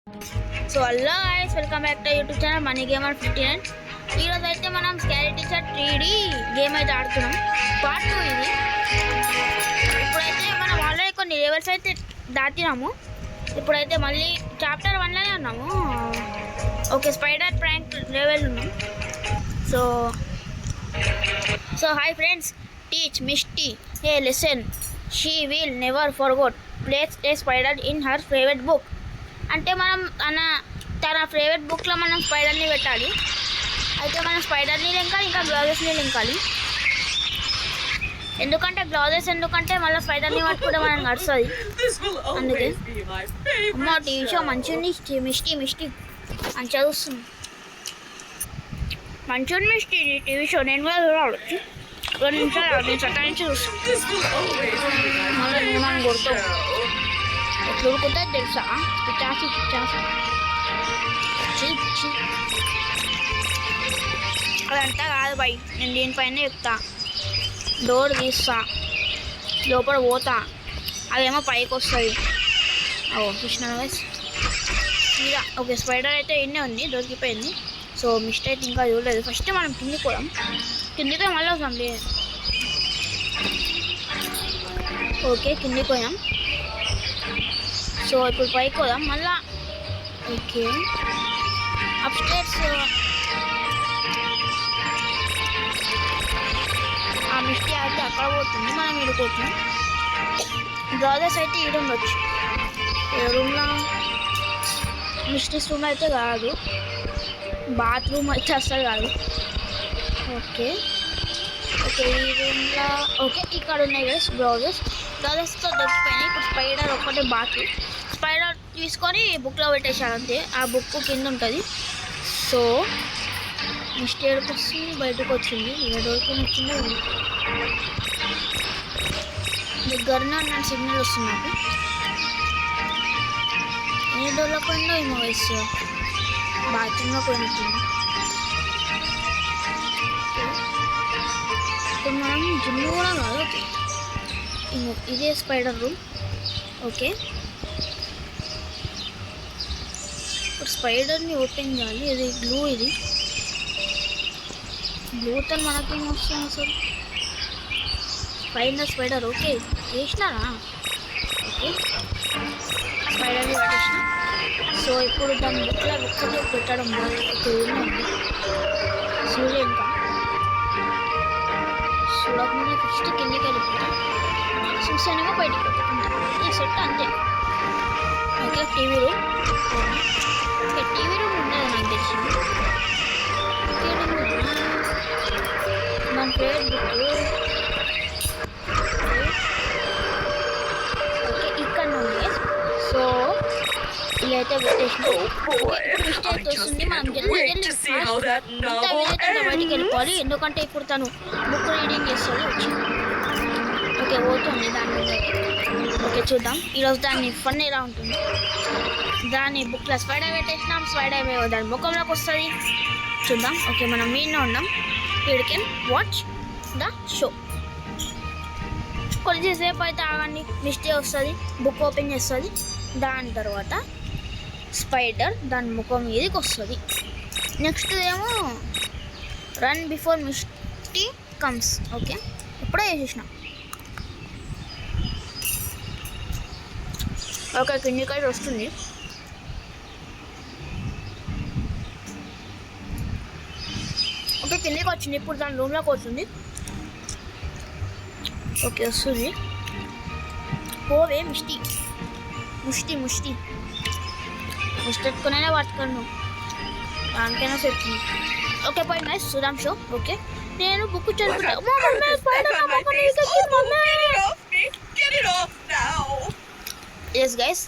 So hello guys, welcome back to YouTube channel money gamer 59. ఈరోజు అయితే మనం scary teacher 3D game అయితే ఆడుతున్నాం. పార్ట్ 2 ఇది. ఇప్పుడైతే మనం ఆల్రెడీ కొన్ని లెవెల్స్ అయితే దాటినాము. ఇప్పుడైతే మళ్ళీ చాప్టర్ 1లోనే ఉన్నాము. ఓకే, స్పైడర్ ప్రాంక్ లెవెల్ ఉన్నాం. So hi friends, teach Misty A lesson she will never forgot. Place A spider in her favourite book. అంటే మనం తన ఫేవరెట్ బుక్లో మనం స్పైడర్ని పెట్టాలి. అయితే మనం స్పైడర్ని లింకాలి, ఇంకా గ్లౌజెస్ని లింకాలి. ఎందుకంటే మళ్ళీ స్పైడర్ని పట్టుకుంటే మనం నడుస్తుంది. అందుకే అమ్మ టీవీ షో మంచిగా ఉంది. మిస్టీ అని చదువుస్తుంది. మంచిగా ఉంది మిస్టీ టీవీ షో. నేను కూడా చూడాలి. 2 నిమిషాలు నేను సతాయించి చూస్తాను. మళ్ళీ మనం కొడతాం. ఎట్లా ఉడుకుతుందో తెలుసా? పిచ్చాసి అదంతా కాదు బై. నేను దీనిపైన చెప్తా. డోర్ తీస్తా, లోపల పోతా, అదేమో పైకి వస్తుంది. చూసిన ఇలా ఓకే. స్పైడర్ అయితే ఇన్నే ఉంది, దొరికిపోయింది. సో మిస్టేక్ ఇంకా చూడలేదు. ఫస్ట్ మనం కిందికి పోదాం. కిందికి మళ్ళీ వస్తాం. ఓకే, కిందికి పోయాం. సో ఇప్పుడు పైకి పోదాం మళ్ళా. ఓకే, అప్స్టేర్స్ ఆ మిస్టీ అయితే అక్కడ పోతుంది, మనం ఇడిపోతున్నాం. బ్రదర్స్ అయితే ఈ రూమ్ వచ్చి రూమ్లో మిస్టీస్ రూమ్ అయితే కాదు, బాత్రూమ్ అయితే అస్సలు కాదు. ఓకే ఈ రూమ్లో ఓకే ఇక్కడ ఉన్నాయి కదా బ్రదర్స్తో దొరికిపోయినాయి. ఇప్పుడు స్పైడర్ ఒక్కటే బాకీ. స్పైడర్ తీసుకొని బుక్లో పెట్టేశాడు అంతే. ఆ బుక్ కింద ఉంటుంది. సో మిస్టేక్ వస్తుంది, బయటకు వచ్చింది. డోర్కి వచ్చిందో దగ్గరనే నన్ను సిగ్నల్ వస్తుంది నాకు. ఏ డోర్లో పోయిందో ఏమో వయసు. బాత్రూంలో పోయినట్టుంది. ఇప్పుడు మనం జిమ్ కూడా కాదు. ఓకే, ఇదే స్పైడర్ రూమ్. ఓకే, ఇప్పుడు స్పైడర్ని ఓపెన్ చేయాలి. ఇది గ్లూతో మనకేం వస్తుంది అసలు? పైన స్పైడర్. ఓకే చేసినారా? ఓకే, స్పైడర్ని పట్టేసిన. సో ఇప్పుడు దాని బుక్లో పెట్టడం సూర్య ఇంకా చూడకుండా ఫస్ట్ కిందకి వెళ్ళిపోతాం. చూసానేమో బయటికి పోతాం. ఈ సెట్ అంతే. ఓకే, టీవీ రూమ్ ఉండదు నాకు తెలిసింది. మన ఫేవరెట్ బుక్ ఓకే ఇక్కడ ఉంది. సో ఇదైతే పెట్టేసిన. మిస్టేక్ వస్తుంది. మనం బయటికి వెళ్ళిపోవాలి. ఎందుకంటే ఇప్పుడు తను బుక్ రీడింగ్ చేస్తుంది వచ్చి. ఓకే పోతుంది దాని. ఓకే చూద్దాం ఈరోజు దాన్ని ఫన్ ఎలా ఉంటుంది. దాన్ని బుక్లో స్పైడర్ పెట్టేసినాం. స్పైడర్ దాని ముఖంలోకి వస్తుంది. చూద్దాం. ఓకే మనం మీన్లో ఉన్నాం. You can watch the show. కొద్దిసేపు అయితే ఆగండి. మిస్టేక్ వస్తుంది, బుక్ ఓపెన్ చేస్తుంది. దాని తర్వాత స్పైడర్ దాని ముఖం మీదకి వస్తుంది. నెక్స్ట్ ఏమో run before Misty comes. Okay ఇప్పుడే చేసేసినాం. ఓకే కిందికైతే వస్తుంది. ఓకే కిందికి వచ్చింది. ఇప్పుడు దాని రూమ్లోకి వస్తుంది. ఓకే వస్తుంది. పోవే మిస్టీ ఎత్తుకునే పట్టుకోను. దానికైనా సెట్. ఓకే పోయింది నైస్. చూద్దాం షో. ఓకే నేను బుక్ చదువుకుంటా. ఎస్ గైస్,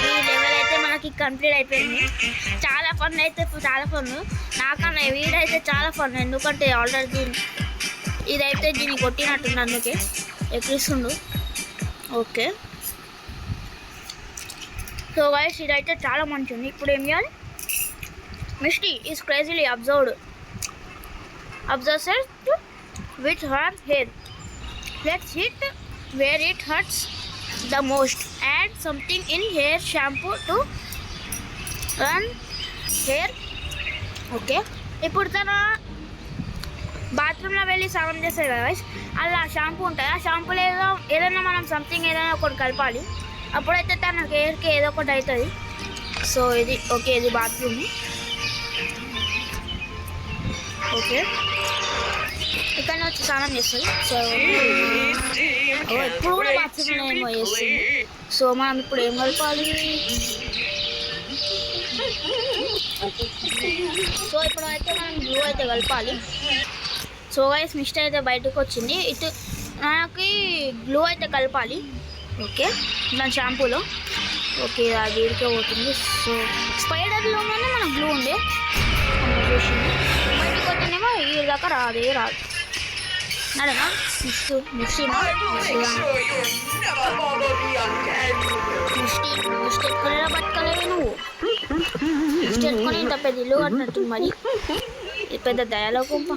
ఈ లెవెల్ అయితే మనకి కంప్లీట్ అయిపోయింది. చాలా ఫన్. నాకన్నా వీడైతే చాలా ఫన్. ఎందుకంటే ఆల్రెడీ ఇదైతే దీన్ని కొట్టినట్టుంది, అందుకే ఎక్కిస్తుండు. ఓకే సో గైస్ ఇదైతే చాలా మంచిది. ఇప్పుడు ఏం చేయాలి? Misty is crazily observed with her hair. Let's hit where it hurts the most. Add something in hair shampoo to and hair. Okay, ఇప్పుడు తన బాత్రూంలో వెళ్ళి స్నానం చేస్తాడు కదా గైస్, అలా షాంపూ ఉంటుంది. ఆ షాంపూలో ఏదైనా మనం సంథింగ్ ఏదైనా ఒకటి కలపాలి, అప్పుడైతే తన హెయిర్కి ఏదో ఒకటి అవుతుంది. సో ఇది ఓకే, ఇది బాత్రూమ్. ఓకే, ఇక్కడ వచ్చి స్నానం చేస్తుంది. సో ఇప్పుడు కూడా బాత్రూంలో ఏమో చేస్తుంది. సో మనం ఇప్పుడు ఏం కలపాలి? సో ఇప్పుడు అయితే మనం గ్లూ అయితే కలపాలి. సో గైస్ మిస్టర్ అయితే బయటకు వచ్చింది. ఇటు మనకి గ్లూ అయితే కలపాలి. ఓకే, దాని షాంపూలో. ఓకే, అది వీడికే పోతుంది. సో స్పైడర్లోనే మన గ్లూ ఉండే చూసింది, బయటకు వచ్చిందేమో ఈ దాకా రాదు. నడనా ముష్టి ముష్టి ఎత్తుకునేలా బతకలేవు నువ్వు. ముష్టి ఎత్తుకొని ఇంత పెద్ద ఇల్లు కట్టినట్టు మరి పెద్ద దయాలో కుంప.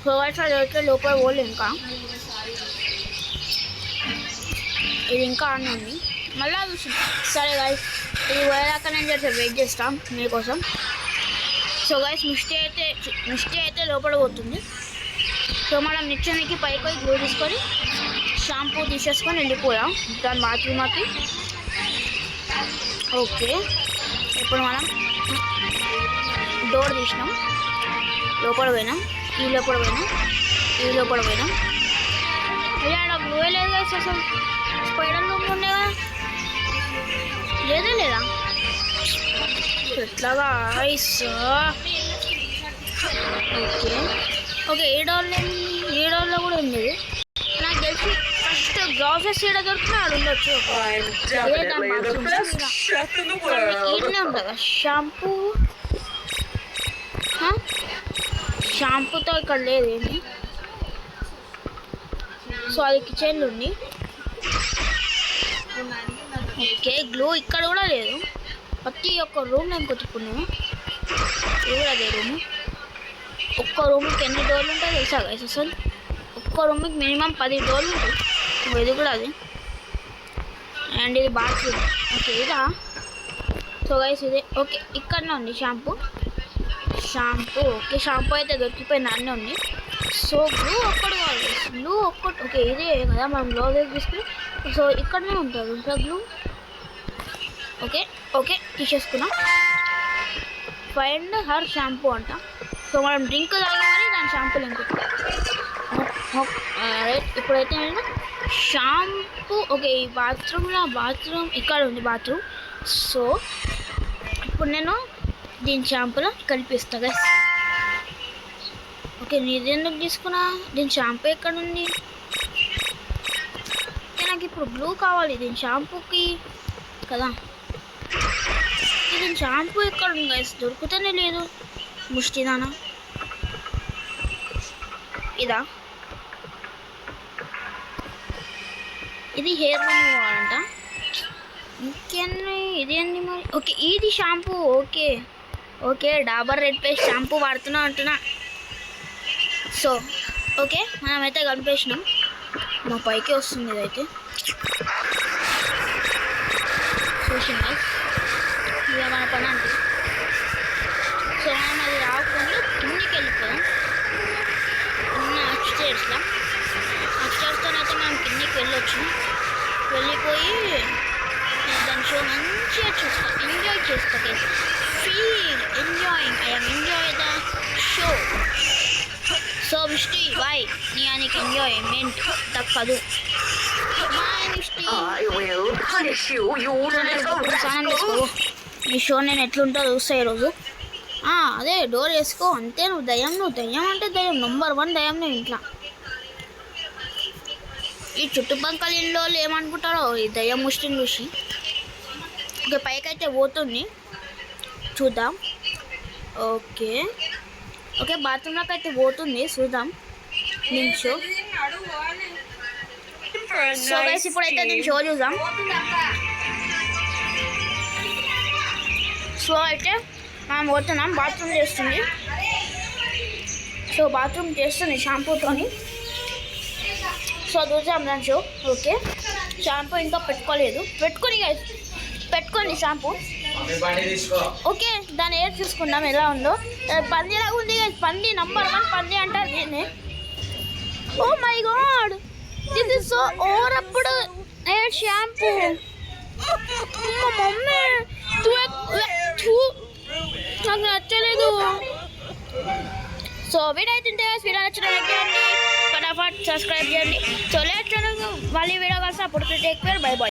సో లోపల పోలే, ఇంకా ఇది ఇంకా ఆన్ ఉంది. మళ్ళీ చూసి సరే గైస్, ఇది పోయేదాకా నేను వెయిట్ చేస్తాం మీకోసం. సో గైస్ మిస్టీ అయితే లోపల పోతుంది. సో మనం నిచ్చెనకి పైకి గ్లూ తీసుకొని షాంపూ తీసేసుకొని వెళ్ళిపోయాం దాని బాత్రూమ్కి. ఓకే, ఇప్పుడు మనం డోర్ తీసినాం, లోపల పోయినాం, ఈ లోపల పోయినాం. ఇలా గ్లూ లేదు గైస్, అసలు స్పైడర్ రూమ్ ఉండేవా లేదా ఎట్లాగా గైస్. ఓకే, ఏ డోర్లో కూడా ఉంది. నాకు తెలిసి ఫస్ట్ గ్లాసెస్ ఏడ దొరికినా ఆడు ఉండొచ్చు. ఈడనే ఉంటుందా షాంపూతో ఇక్కడ లేదేమి. సో అది కిచెన్లో ఉంది. ఓకే, గ్లూ ఇక్కడ కూడా లేదు. ప్రతి ఒక్క రూమ్ నేను కొట్టుకున్నాము. ఇది కూడా అదే రూము. ఒక్క రూమ్కి ఎన్ని డోర్లు ఉంటాయో తెలుసా గైస్? అసలు ఒక్క రూమ్కి మినిమం 10 డోర్లు ఉంటాయి. ఇది కూడా అది. అండ్ ఇది బాత్రూమ్. ఓకే, ఇదా. సో గైస్ ఇదే. ఓకే, ఇక్కడనే ఉంది షాంపూ. ఓకే, షాంపూ అయితే దొరికిపోయింది, అన్నీ ఉంది. సో గ్లూ ఒక్కడు కావాలి, గ్లూ ఒక్కటి. ఓకే, ఇదే కదా మనం గ్లౌజెస్ తీసుకుని. సో ఇక్కడనే ఉంటుంది ఇంకా గ్లూ. ఓకే తీసేసుకున్నాం. ఫైండ్ హర్ షాంపూ అంట. సో మనం డ్రింక్ తాగామని దాని షాంపూ లింక్. రైట్, ఇప్పుడైతే నేను షాంపూ. ఓకే, ఈ బాత్రూమ్ ఇక్కడ ఉంది బాత్రూమ్. సో ఇప్పుడు నేను దీని షాంపూలో కలిపిస్తాను గైస్. ఓకే, నీది ఎందుకు తీసుకున్నా? దీని షాంపూ ఎక్కడ ఉంది? నాకు ఇప్పుడు బ్లూ కావాలి దీని షాంపూకి కదా. దీని షాంపూ ఎక్కడ ఉంది గైస్? దొరుకుతూనే లేదు. ముష్టిదానా ఇదా? ఇది హెయిర్ రిమూవర్ అంట. ఇంకేంది ఇది ఏంది మరి? ఓకే, ఇది shampoo. Okay Dabur red paste shampoo వాడుతున్నా అంటున్నా. సో ఓకే, మనమైతే కలిపేసినాం. మా పైకి వస్తుంది ఇదైతే. చూసిందా ఇక మన పని అంటే. సో మనం అది రాకుండా కిందికి వెళ్ళిపోయాం. అప్స్టేర్స్లో అయితే మనం కిందికి వెళ్ళిపోయి దాని షో మంచిగా చూస్తాం, ఎంజాయ్ చేస్తాం. Feel enjoying, I am enjoy the show. So Misty boy, నీకు ఎంజాయ్మెంట్ తప్పదు. బాయ్ మిస్టీ, స్నానం చేసుకో. నీ షో నేను ఎట్లుంటో చూస్తా ఈరోజు. అదే డోర్ వేసుకో అంతే. నువ్వు దయ్యం అంటే దయ్యం, నెంబర్ 1 దయ్యం నువ్వు ఇంట్లో. ఈ చుట్టుపక్కల ఇల్లు వాళ్ళు ఏమనుకుంటారో ఈ దయ్యం ముష్టిని చూసి. ఓకే, పైకైతే పోతుంది, చూద్దాం. ఓకే బాత్రూంలోకి అయితే పోతుంది, చూద్దాం. నిమిషం. సో గైస్ ఇప్పుడైతే నేను షో చూద్దాం. సో అయితే మనం పోతున్నాం. బాత్రూమ్ చేస్తుంది. సో బాత్రూమ్ చేస్తుంది షాంపూతోని. సో చూసాం లంచ్. ఓకే, షాంపూ ఇంకా పెట్టుకోలేదు. పెట్టుకోండి షాంపూ. ఓకే, దాని ఏర్ చూసుకుందాం ఎలా ఉందో. పందిలా ఉంది, పంది నంబర్ 1 పంది అంటారు దీన్ని. Oh my God, this is so ఓవరప్పుడు ఎయిర్ షాంపూ. మమ్మీ నాకు నచ్చలేదు. సో వీడియో అయితే వీడియో నచ్చిన లైక్ చేయండి, ఫటాఫట్ సబ్స్క్రైబ్ చేయండి. సో లేట్ మళ్ళీ వీడియో కలిసి అప్పుడు టేక్ కేర్, బై బాయ్.